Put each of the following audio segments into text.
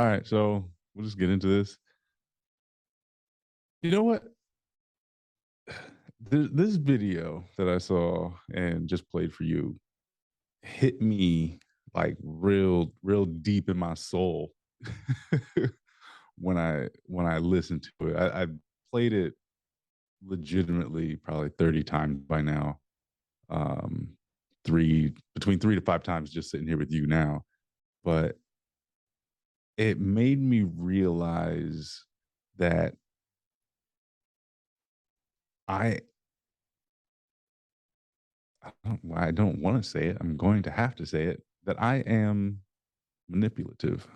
All right, so we'll just get into this. You know what? This video that I saw and just played for you hit me like real deep in my soul when I listened to it. I played it legitimately probably 30 times by now. Three between 3 to 5 times just sitting here with you now. But it made me realize that I I don't want to say it. I'm going to have to say it that I am manipulative.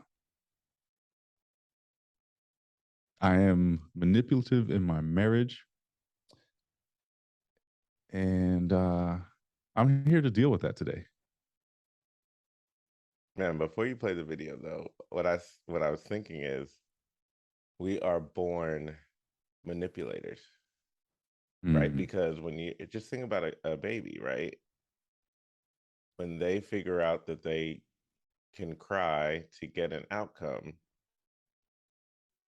I am manipulative in my marriage, and I'm here to deal with that today. Man, before you play the video though, what I was thinking is we are born manipulators, right? Hmm. Because when you just think about a baby, right? When they figure out that they can cry to get an outcome,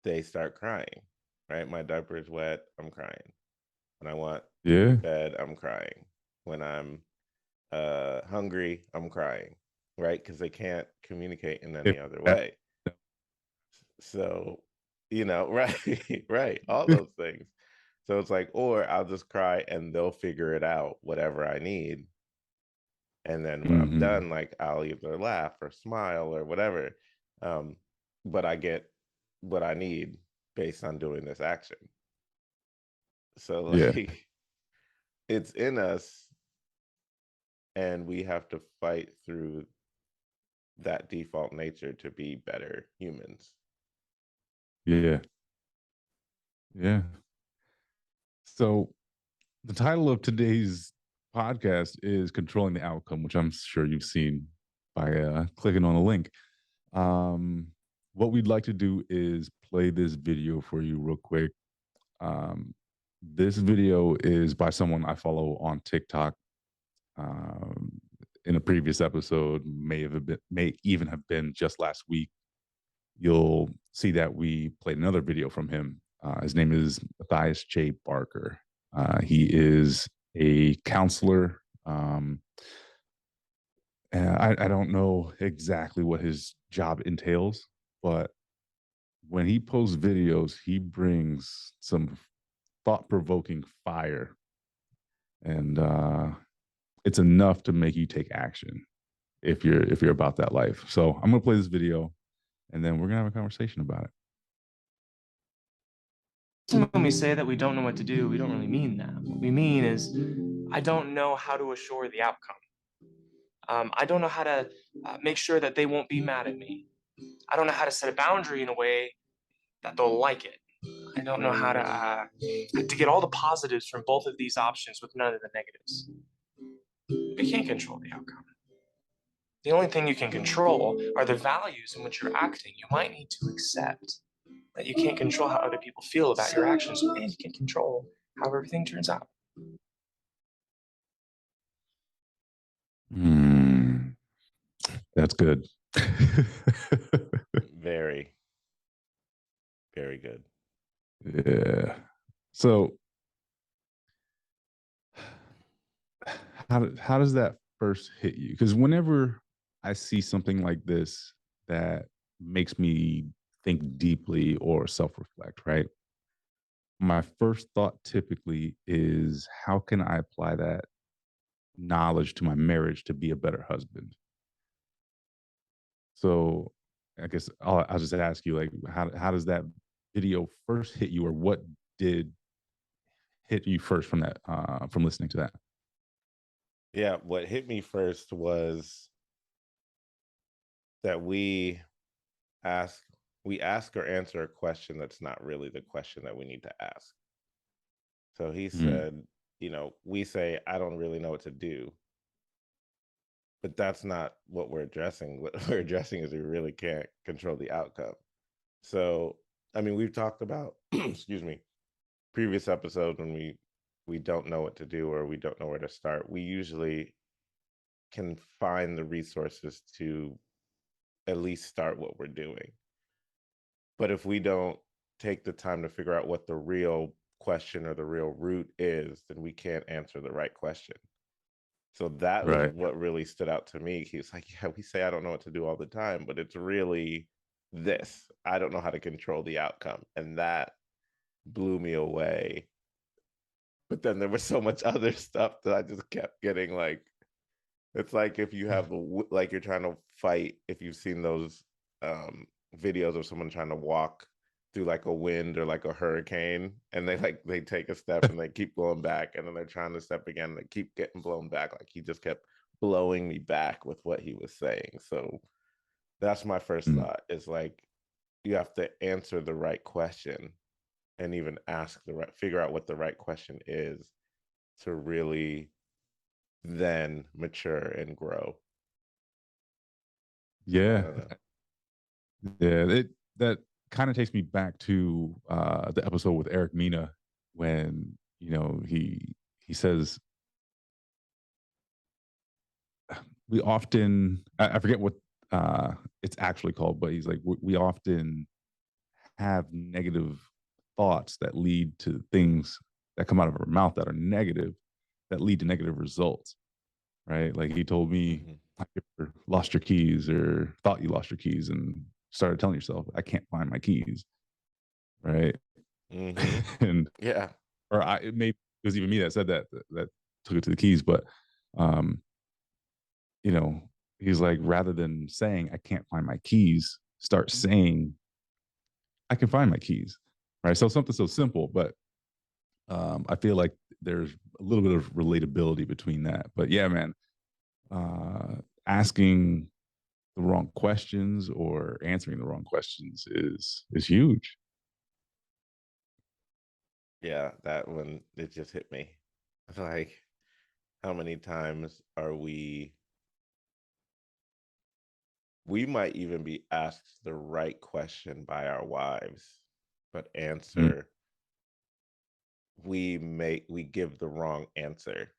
they start crying, right? My diaper is wet, I'm crying. When I want to be Yeah, fed, I'm crying. When I'm hungry, I'm crying, right? Because they can't communicate in if any other that, way. So, right, right, all those things. So it's like, or I'll just cry and they'll figure it out, whatever I need. And then when I'm hmm done, like I'll either laugh or smile or whatever. Um, but I get what I need based on doing this action. So yeah, like it's in us and we have to fight through that default nature to be better humans. yeah, yeah. So the title of today's podcast is "Controlling the Outcome," which I'm sure you've seen by clicking on the link. Um, what we'd like to do is play this video for you real quick. Um, this video is by someone I follow on TikTok. Um, in a previous episode, may even have been just last week. You'll see that we played another video from him. His name is Matthias J. Barker. He is a counselor. And I don't know exactly what his job entails, but when he posts videos, he brings some thought provoking fire, and it's enough to make you take action if you're about that life. So I'm gonna play this video, and then we're gonna have a conversation about it. When we say that we don't know what to do, we don't really mean that. What we mean is, I don't know how to assure the outcome. I don't know how to make sure that they won't be mad at me. I don't know how to set a boundary in a way that they'll like it. I don't know how to get all the positives from both of these options with none of the negatives. We can't control the outcome. The only thing you can control are the values in which you're acting. You might need to accept that you can't control how other people feel about your actions, and you can control how everything turns out. Hmm, that's good. Very, very good. Yeah. So how does that first hit you? Because whenever I see something like this that makes me think deeply or self reflect, right? My first thought typically is how can I apply that knowledge to my marriage to be a better husband? So I guess I'll just ask you, like, how does that video first hit you, or what did hit you first from that from listening to that? Yeah, what hit me first was that ask we ask or answer a question that's not really the question that we need to ask. So he Mm, said, we say, I don't really know what to do, but that's not what we're addressing. What we're addressing is we really can't control the outcome. So, I mean, we've talked about, excuse me, previous episodes when we don't know what to do or we don't know where to start. We usually can find the resources to at least start what we're doing. But if we don't take the time to figure out what the real question or the real root is, then we can't answer the right question. So that was Right. what really stood out to me. He was like, yeah, we say I don't know what to do all the time, but it's really this. I don't know how to control the outcome. And that blew me away. But then there was so much other stuff that I just kept getting like, it's like if you have like you're trying to fight, if you've seen those videos of someone trying to walk through like a wind or like a hurricane, and they take a step and they keep going back, and then they're trying to step again and they keep getting blown back. Like he just kept blowing me back with what he was saying. So that's my first Mm. thought, is like you have to answer the right question and even figure out what the right question is to really then mature and grow. I Yeah. don't know. Yeah. That kind of takes me back to the episode with Eric Mina when, he says we often I forget what it's actually called, but he's like we often have negative thoughts that lead to things that come out of our mouth that are negative, that lead to negative results, right? Like he told me, Mhm. "Have you ever lost your keys or thought you lost your keys and started telling yourself, I can't find my keys," right? Mhm. And Yeah. or it was even me that said that took it to the keys, but um, you know, he's like, rather than saying I can't find my keys, start saying I can find my keys, right? So something so simple, but I feel like there's a little bit of relatability between that. But yeah, man, asking the wrong questions or answering the wrong questions is huge. Yeah, that one, it just hit me. Like, how many times are we might even be asked the right question by our wives, but Mm. we give the wrong answer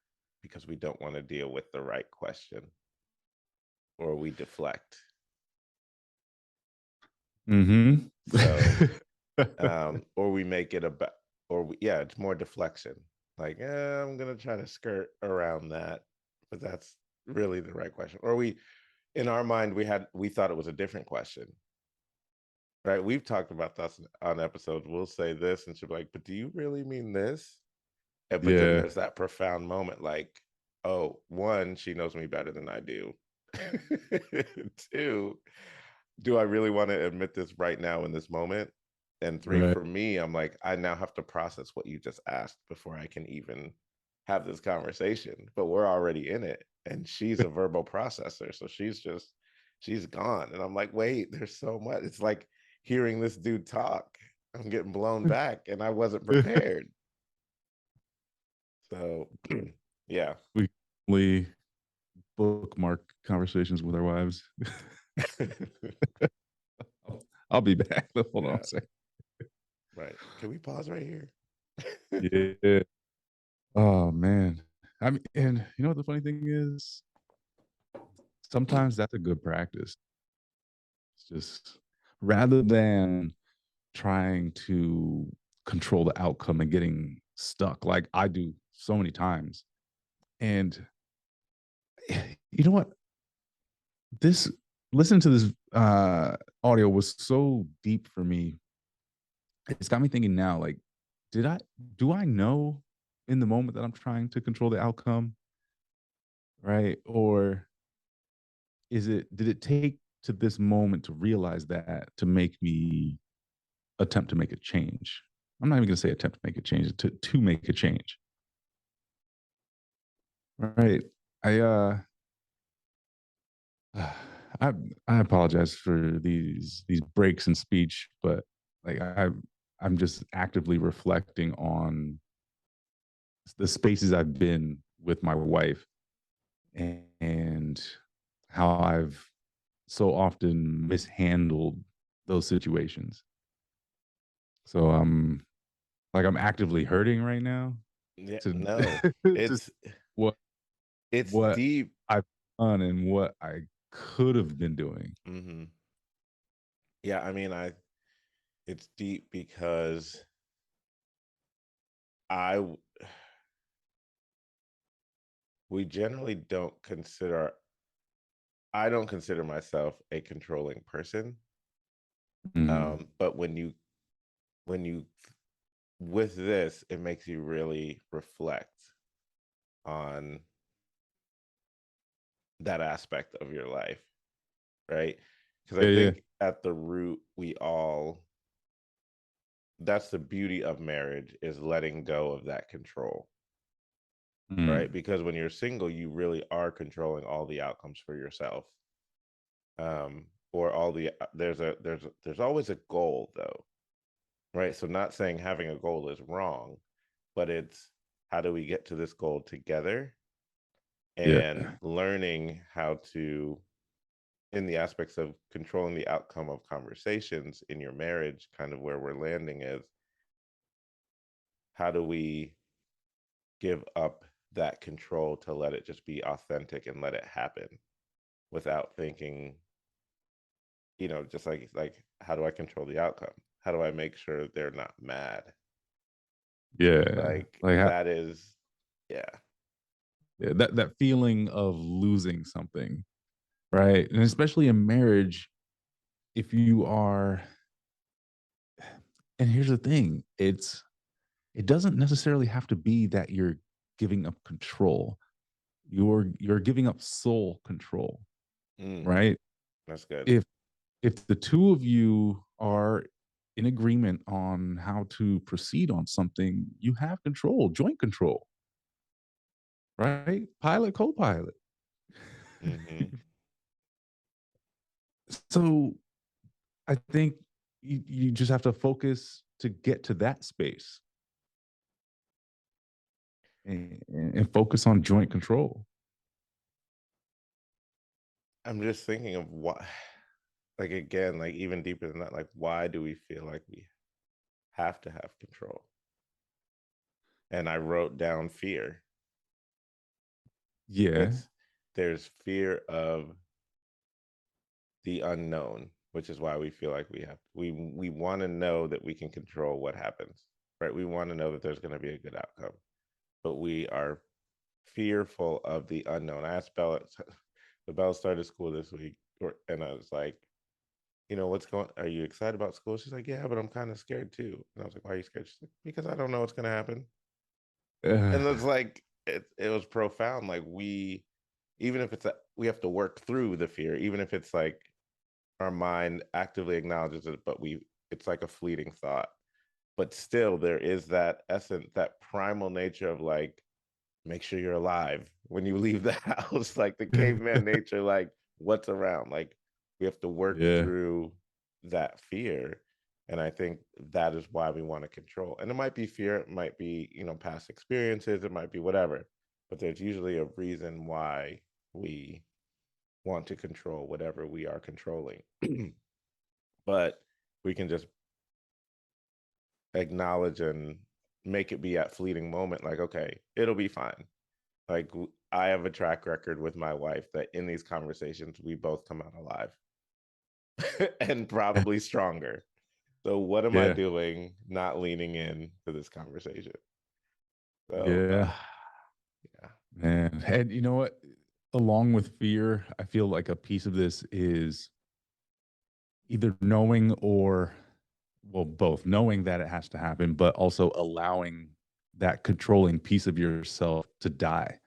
because we don't want to deal with the right question, or we deflect. Mm-hmm. So or we make it about, yeah, it's more deflection. Like, I'm gonna try to skirt around that, but that's really the right question. Or in our mind, we thought it was a different question, right? We've talked about this on episodes. We'll say this, and she'll be like, "But do you really mean this?" But then Yeah. there's that profound moment, like, oh, one, she knows me better than I do. Two, do I really want to admit this right now in this moment? And three, Right. for me, I'm like, I now have to process what you just asked before I can even have this conversation. But we're already in it. And she's a verbal processor. So she's gone. And I'm like, wait, there's so much. It's like hearing this dude talk. I'm getting blown back and I wasn't prepared. So yeah. We bookmark conversations with our wives. I'll be back. Hold on Yeah. a second. Right. Can we pause right here? Yeah. Oh man. I mean, and you know what the funny thing is? Sometimes that's a good practice. It's just rather than trying to control the outcome and getting stuck like I do so many times. And you know what? This Listening to this audio was so deep for me. It's got me thinking now, like, did I do I know in the moment that I'm trying to control the outcome, right? Or did it take to this moment to realize that to make me attempt to make a change? I'm not even gonna say attempt to make a change, to make a change. Right. I I I apologize for these breaks in speech, but like I'm just actively reflecting on the spaces I've been with my wife and how I've so often mishandled those situations. So I'm actively hurting right now Yeah, to no. to It's what it's what deep. I've done and what I could have been doing. Hmm. Yeah, I mean, It's deep because I we generally don't consider I don't consider myself a controlling person. Mm, But when you with this, it makes you really reflect on that aspect of your life, right? Because I yeah, yeah, think at the root, that's the beauty of marriage, is letting go of that control, right? mm, Because when you're single, you really are controlling all the outcomes for yourself. Or all the there's always a goal though, right? So not saying having a goal is wrong, but it's how do we get to this goal together, and yeah, learning how to, in the aspects of controlling the outcome of conversations in your marriage, kind of where we're landing is how do we give up that control to let it just be authentic and let it happen without thinking, just like how do I control the outcome? How do I make sure they're not mad? yeah. Like Like that is, yeah. yeah, that feeling of losing something, right? And especially in marriage, if you are, and here's the thing, it doesn't necessarily have to be that you're giving up control. You're giving up soul control, Mm, right? that's good. If if the two of you are in agreement on how to proceed on something, you have control, joint control, right? Pilot, co-pilot. Hmm. So I think you just have to focus to get to that space and focus on joint control. I'm just thinking of what, like again, like even deeper than that, like why do we feel like we have to have control? And I wrote down fear. Yeah. It's There's fear of the unknown, which is why we feel like we want to know that we can control what happens, right? We want to know that there's going to be a good outcome, but we are fearful of the unknown. I asked Bella, the Bella started school this week, and I was like, are you excited about school? She's like, yeah, but I'm kind of scared too. And I was like, why are you scared? She's like, because I don't know what's going to happen. And it's like, it was profound. Like even if we have to work through the fear, even if it's like our mind actively acknowledges it, but it's like a fleeting thought. But still, there is that essence, that primal nature of like, make sure you're alive when you leave the house, like the caveman nature, like what's around. Like we have to work Yeah. through that fear. And I think that is why we want to control. And it might be fear, it might be, past experiences, it might be whatever. But there's usually a reason why we want to control whatever we are controlling. But we can just acknowledge and make it be at fleeting moment, like, okay, it'll be fine. Like I have a track record with my wife that in these conversations we both come out alive and probably stronger. So what am I Yeah. doing not leaning in to this conversation? So Yeah. yeah. Man. And you know what? Along with fear, I feel like a piece of this is either knowing or, well, both knowing that it has to happen, but also allowing that controlling piece of yourself to die,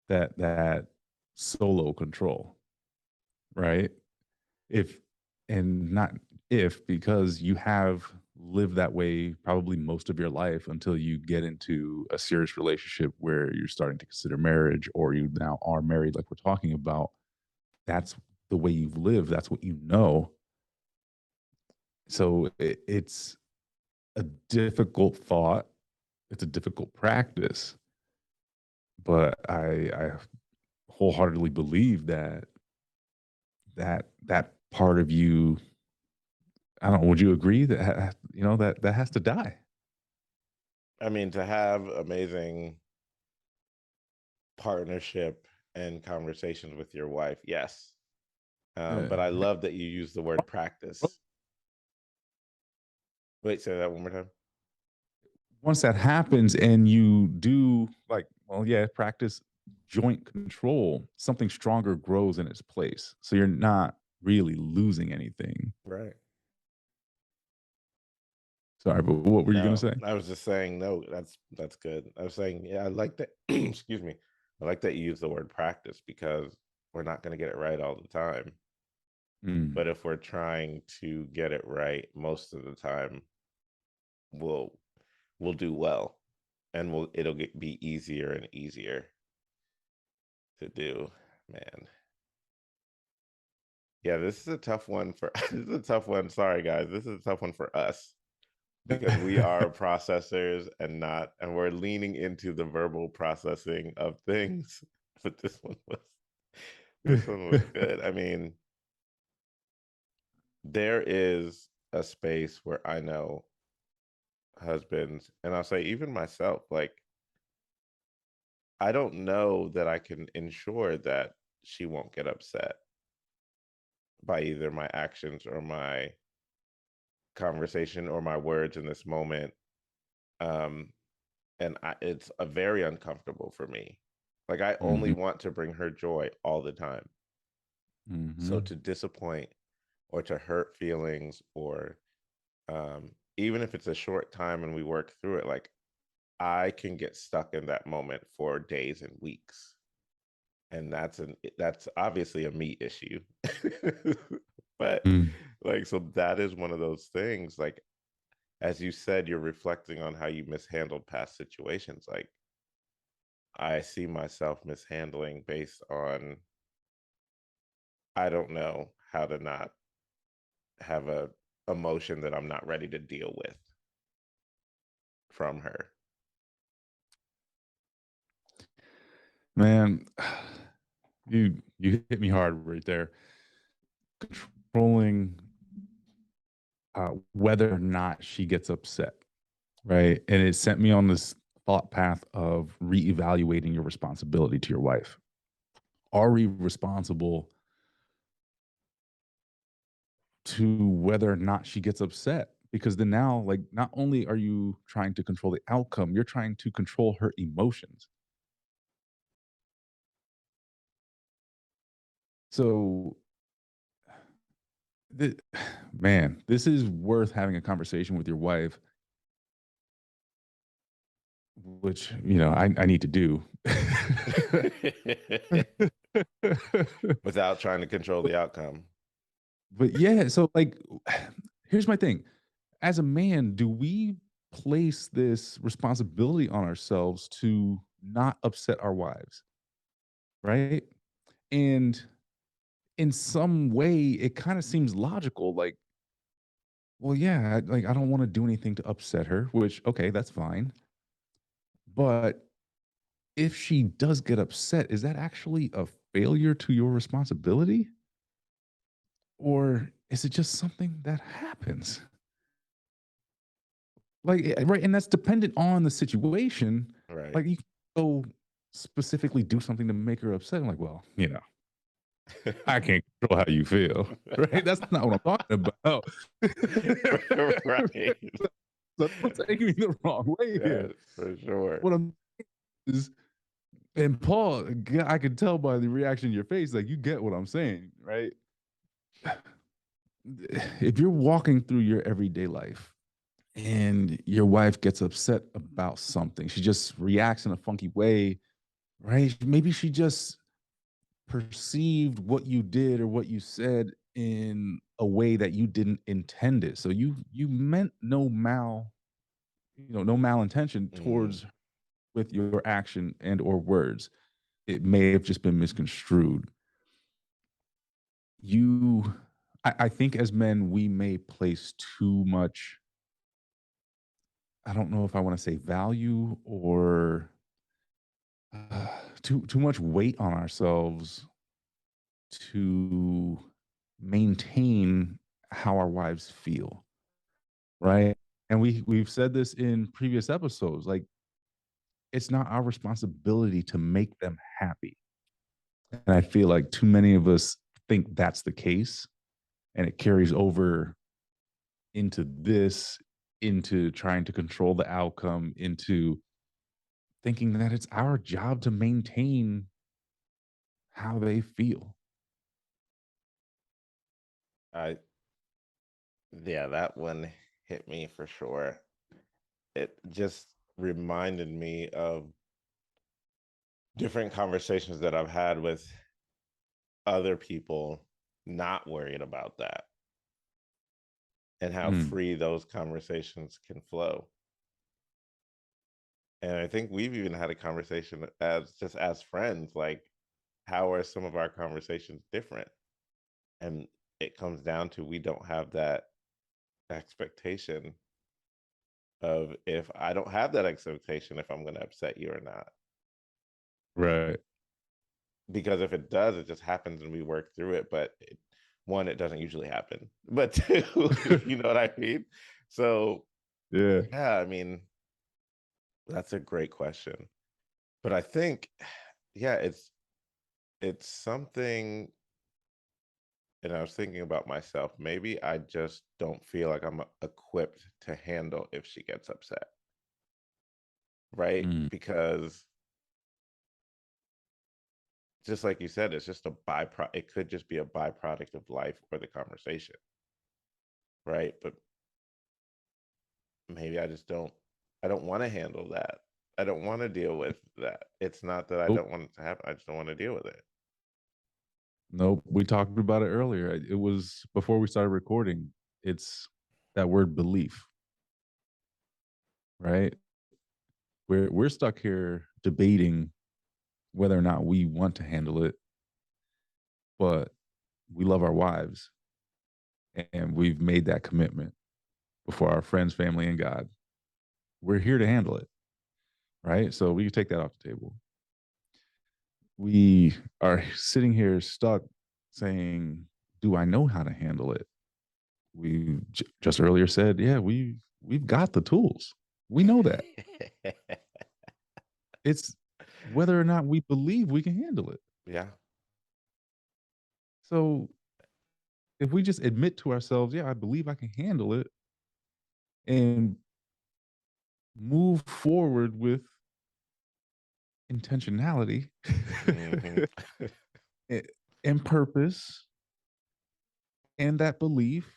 that solo control, right? If and not if, because you have lived that way probably most of your life until you get into a serious relationship where you're starting to consider marriage or you now are married, like we're talking about. That's the way you've lived. That's what you know. So it's a difficult thought. It's a difficult practice, but I wholeheartedly believe that part of you. I don't know. Would you agree that that has to die? I mean, to have amazing partnership and conversations with your wife, yes. Yeah. But I love that you use the word Oh, practice. Wait, say that one more time. Once that happens and you do like, well, yeah, practice joint control, something stronger grows in its place. So you're not really losing anything. Right. Sorry, but what were you going to No, say? I was just saying, no, that's good. I was saying, yeah, I like that. Excuse me. I like that you use the word practice because we're not going to get it right all the time. Mm, But if we're trying to get it right most of the time, we'll we'll do well, and be easier and easier to do. Man, yeah, this is a tough one for this is a tough one. Sorry, guys, this is a tough one for us because we are processors and we're leaning into the verbal processing of things. But this one was good. I mean, there is a space where I know husbands, and I'll say even myself, like I don't know that I can ensure that she won't get upset by either my actions or my conversation or my words in this moment. Um, it's a very uncomfortable for me. Like I only mhm, want to bring her joy all the time. So mhm, to disappoint or to hurt feelings or even if it's a short time and we work through it, like I can get stuck in that moment for days and weeks. And that's obviously a me issue. But mm. like so that is one of those things, like as you said, you're reflecting on how you mishandled past situations. Like I see myself mishandling based on I don't know how to not have a emotion that I'm not ready to deal with from her. Man, you hit me hard right there. Controlling whether or not she gets upset, right? And it sent me on this thought path of reevaluating your responsibility to your wife. Are we responsible to whether or not she gets upset? Because then now, like, not only are you trying to control the outcome, you're trying to control her emotions. So, th- man, this is worth having a conversation with your wife, which, I need to do. Without trying to control the outcome. But yeah, so like, here's my thing. As a man, do we place this responsibility on ourselves to not upset our wives? Right. And in some way, it kind of seems logical. Like, well, yeah, like I don't want to do anything to upset her, which, okay, that's fine. But if she does get upset, is that actually a failure to your responsibility? Or is it just something that happens? Like, right, and that's dependent on the situation. Right. Like, you can go specifically do something to make her upset. I'm like, well, I can't control how you feel, right? That's not what I'm talking about. Right. So don't take me the wrong way Yeah, here. for sure. What I'm is, and Paul, I could tell by the reaction in your face, like you get what I'm saying, right? If you're walking through your everyday life and your wife gets upset about something, she just reacts in a funky way, right? Maybe she just perceived what you did or what you said in a way that you didn't intend it. So you meant no malintention Mm, towards with your action and or words. It may have just been misconstrued. You I think as men we may place too much, I don't know if I want to say value or too much weight on ourselves to maintain how our wives feel, right? And we've said this in previous episodes, like it's not our responsibility to make them happy. And I feel like too many of us think that's the case and it carries over into this. into trying to control the outcome, into thinking that it's our job to maintain how they feel. I Yeah, that one hit me for sure. It just reminded me of different conversations that I've had with other people not worried about that, and how Mm, free those conversations can flow. And I think we've even had a conversation as friends, like, how are some of our conversations different? And it comes down to, we don't have that expectation of, if I don't have that expectation, if I'm going to upset you or not. right. Because if it does, it just happens and we work through it. But one, it doesn't usually happen. But two, you know what I mean? So Yeah. yeah, I mean, that's a great question. But I think, yeah, it's something. And I was thinking about myself. Maybe I just don't feel like I'm equipped to handle if she gets upset, right? Mm, Because just like you said, it's just a byproduct. It could just be a byproduct of life or the conversation, right? But maybe I don't want to handle that. I don't want to deal with that. It's not that I nope. don't want it to happen. I just don't want to deal with it. Nope. We talked about it earlier. It was before we started recording. It's that word belief, right? We're stuck here debating whether or not we want to handle it, but we love our wives and we've made that commitment before our friends, family, and God. We're here to handle it, right? So we can take that off the table. We are sitting here stuck saying, do I know how to handle it? We just earlier said, yeah, we've got the tools. We know that. It's whether or not we believe we can handle it. Yeah. So if we just admit to ourselves, yeah, I believe I can handle it, and move forward with intentionality Hmm. a- and purpose and that belief,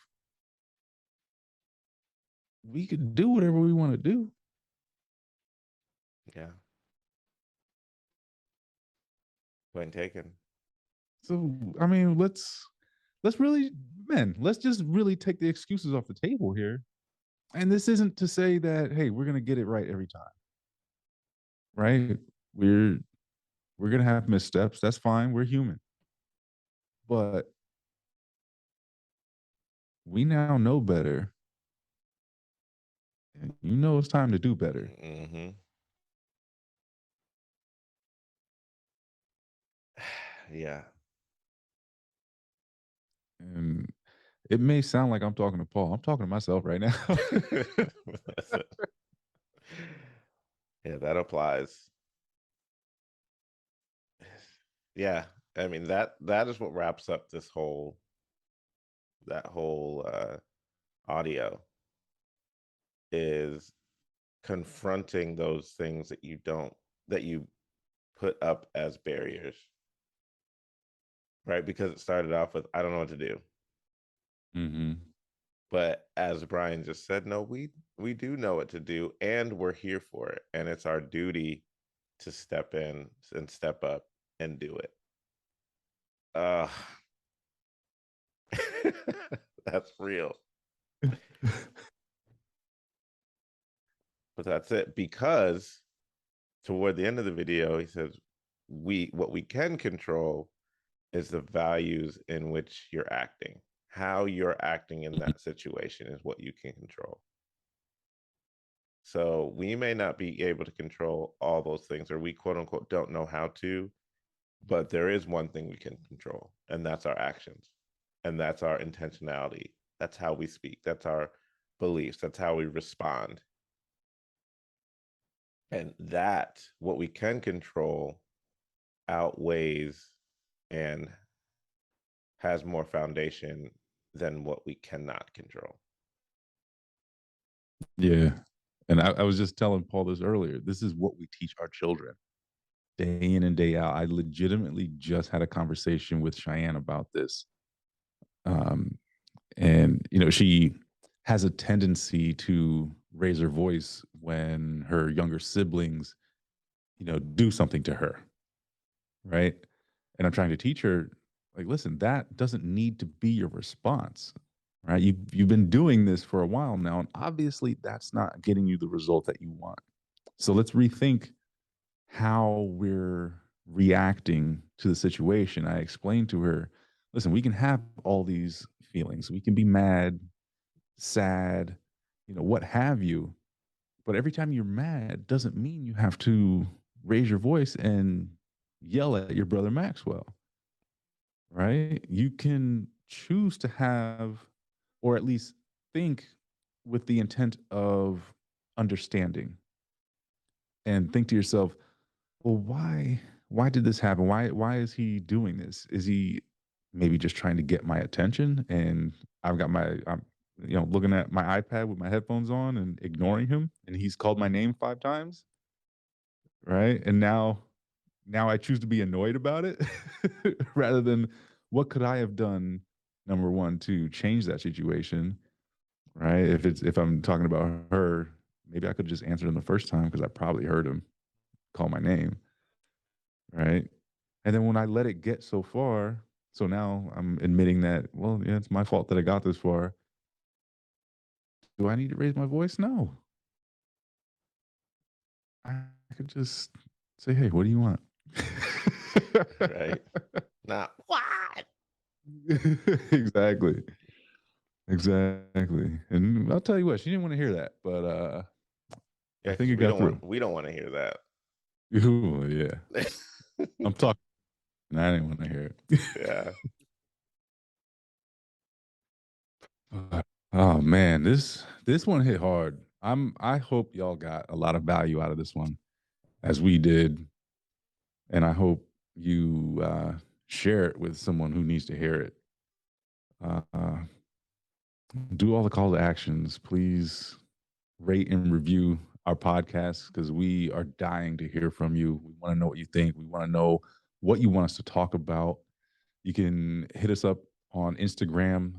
we could do whatever we want to do. Yeah. Point taken. So I mean, let's really, man, let's just really take the excuses off the table here. And this isn't to say that, hey, we're gonna get it right every time, right? We're we're gonna have missteps. That's fine. We're human. But we now know better. And you know it's time to do better. Hmm. Yeah. And it may sound like I'm talking to Paul. I'm talking to myself right now. Yeah, that applies. Yeah. I mean, that is what wraps up this whole that whole audio, is confronting those things that you put up as barriers, right? Because it started off with, I don't know what to do. Hmm. But as Brian just said, no, we do know what to do, and we're here for it. And it's our duty to step in and step up and do it. Uh that's real. But that's it. Because toward the end of the video, he says, what we can control is the values in which you're acting. How you're acting in that situation is what you can control. So we may not be able to control all those things, or we quote unquote don't know how to, but there is one thing we can control, and that's our actions. And that's our intentionality. That's how we speak. That's our beliefs. That's how we respond. And that, what we can control, outweighs and has more foundation than what we cannot control. Yeah. And I was just telling Paul this earlier. This is what we teach our children day in and day out. I legitimately just had a conversation with Cheyenne about this. Um, and, she has a tendency to raise her voice when her younger siblings, do something to her. Right. And I'm trying to teach her, like, listen, that doesn't need to be your response. Right. You've been doing this for a while now. And obviously that's not getting you the result that you want. So let's rethink how we're reacting to the situation. I explained to her, listen, we can have all these feelings. We can be mad, sad, what have you. But every time you're mad doesn't mean you have to raise your voice and yell at your brother Maxwell, right? You can choose to have, or at least think with the intent of understanding and think to yourself, well, why did this happen? Why is he doing this? Is he maybe just trying to get my attention? And I'm looking at my iPad with my headphones on and ignoring him, and he's called my name 5 times, right? And now I choose to be annoyed about it rather than what could I have done, number one, to change that situation, right? If I'm talking about her, maybe I could just answer him the first time because I probably heard him call my name, right? And then when I let it get so far, so now I'm admitting that, well, yeah, it's my fault that I got this far. Do I need to raise my voice? No. I could just say, hey, what do you want? Right. Not what? Exactly. Exactly. And I'll tell you what, she didn't want to hear that, but I Yeah, think because it got through. we don't want to hear that. Ooh, yeah. I'm talking. I didn't want to hear it. Yeah. Oh man, this one hit hard. I hope y'all got a lot of value out of this one, as we did, and I hope you share it with someone who needs to hear it. Uh, do all the call to actions, please. Rate and review our podcast because we are dying to hear from you. We want to know what you think. We want to know what you want us to talk about. You can hit us up on Instagram.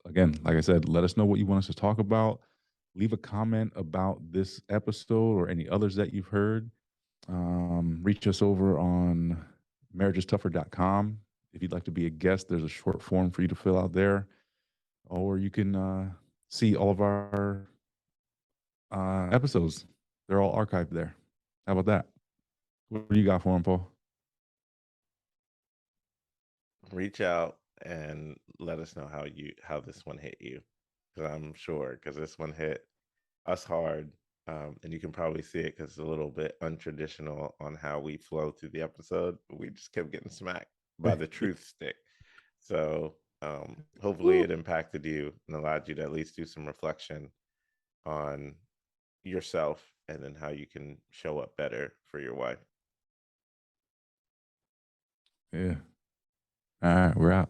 Again, like I said, let us know what you want us to talk about. Leave a comment about this episode or any others that you've heard. Reach us over on marriagestougher.com. If you'd like to be a guest, there's a short form for you to fill out there. Or you can see all of our episodes. They're all archived there. How about that? What do you got for them, Paul? Reach out and let us know how this one hit you. Because I'm sure, because this one hit us hard. And you can probably see it because it's a little bit untraditional on how we flow through the episode. We just kept getting smacked by the truth stick. So hopefully it impacted you and allowed you to at least do some reflection on yourself and then how you can show up better for your wife. Yeah. All right, we're out.